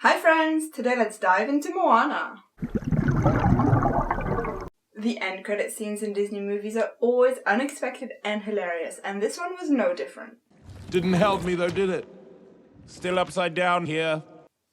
Hi friends! Today let's dive into Moana. The end credit scenes in Disney movies are always unexpected and hilarious, and this one was no different. Didn't help me though, did it? Still upside down here.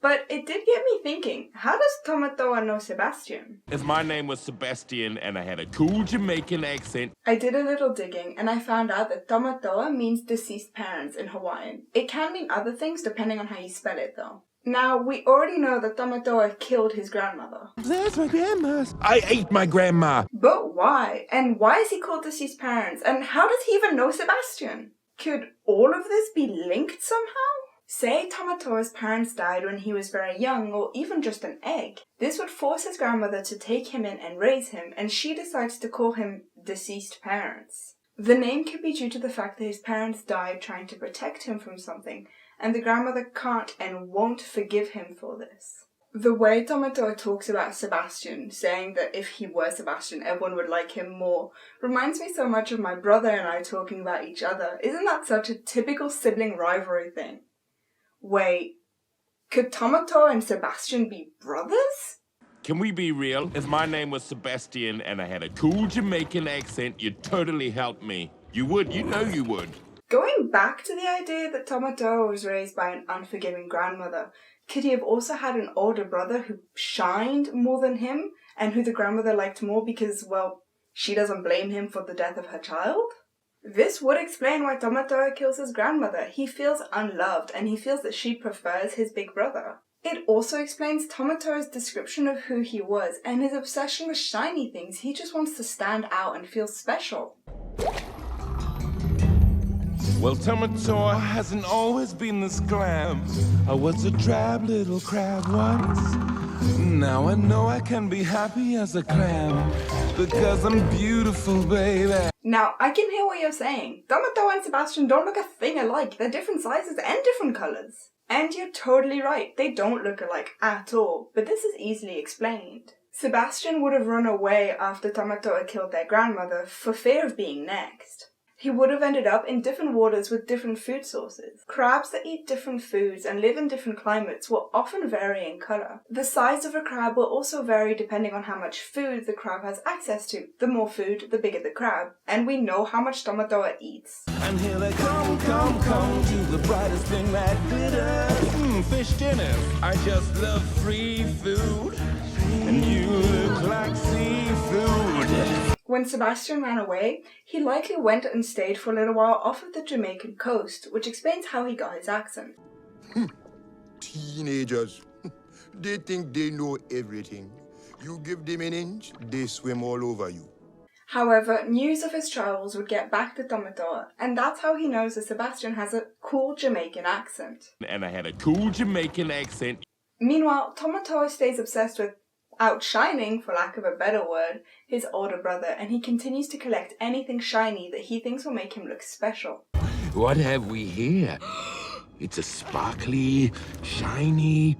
But it did get me thinking, how does Tamatoa know Sebastian? If my name was Sebastian and I had a cool Jamaican accent... I did a little digging and I found out that Tamatoa means deceased parents in Hawaiian. It can mean other things depending on how you spell it though. Now, we already know that Tamatoa killed his grandmother. There's my grandma. I ate my grandma. But why? And why is he called deceased parents? And how does he even know Sebastian? Could all of this be linked somehow? Say Tamatoa's parents died when he was very young or even just an egg. This would force his grandmother to take him in and raise him, and she decides to call him deceased parents. The name could be due to the fact that his parents died trying to protect him from something, and the grandmother can't and won't forgive him for this. The way Tamatoa talks about Sebastian, saying that if he were Sebastian, everyone would like him more, reminds me so much of my brother and I talking about each other. Isn't that such a typical sibling rivalry thing? Wait, could Tamatoa and Sebastian be brothers? Can we be real? If my name was Sebastian and I had a cool Jamaican accent, you'd totally help me. You would, you know you would. Going back to the idea that Tamatoa was raised by an unforgiving grandmother, could he have also had an older brother who shined more than him and who the grandmother liked more because, well, she doesn't blame him for the death of her child? This would explain why Tamatoa kills his grandmother. He feels unloved and he feels that she prefers his big brother. It also explains Tamatoa's description of who he was and his obsession with shiny things. He just wants to stand out and feel special. Well, Tamatoa hasn't always been this glam. I was a drab little crab once. Now I know I can be happy as a clam because I'm beautiful, baby. Now, I can hear what you're saying. Tamatoa and Sebastian don't look a thing alike. They're different sizes and different colours. And you're totally right, they don't look alike at all, but this is easily explained. Sebastian would have run away after Tamatoa killed their grandmother for fear of being next. He would have ended up in different waters with different food sources. Crabs that eat different foods and live in different climates will often vary in colour. The size of a crab will also vary depending on how much food the crab has access to. The more food, the bigger the crab. And we know how much Tamatoa eats. And here they come to the brightest thing that glitters. Fish dinners. I just love free food. And you look like seafood. When Sebastian ran away, he likely went and stayed for a little while off of the Jamaican coast, which explains how he got his accent. Teenagers. They think they know everything. You give them an inch, they swim all over you. However, news of his travels would get back to Tamatoa, and that's how he knows that Sebastian has a cool Jamaican accent. And I had a cool Jamaican accent. Meanwhile, Tamatoa stays obsessed with outshining, for lack of a better word, his older brother, and he continues to collect anything shiny that he thinks will make him look special. What have we here? It's a sparkly, shiny...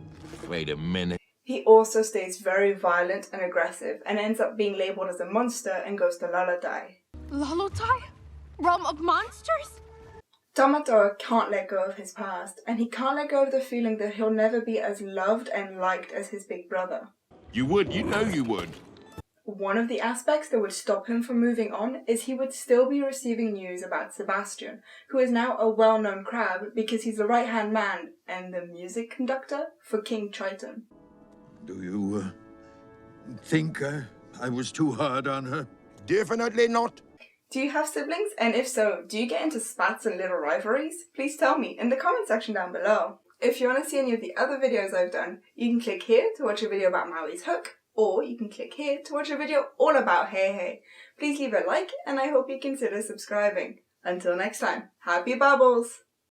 Wait a minute. He also stays very violent and aggressive, and ends up being labelled as a monster and goes to Lalatai. Lalatai? Realm of monsters? Tamatoa can't let go of his past, and he can't let go of the feeling that he'll never be as loved and liked as his big brother. You would, you know you would. One of the aspects that would stop him from moving on is he would still be receiving news about Sebastian, who is now a well-known crab because he's the right-hand man and the music conductor for King Triton. Do you think I was too hard on her? Definitely not. Do you have siblings? And if so, do you get into spats and little rivalries? Please tell me in the comment section down below. If you want to see any of the other videos I've done, you can click here to watch a video about Maui's hook, or you can click here to watch a video all about Hey Hey. Please leave a like, and I hope you consider subscribing. Until next time, happy bubbles!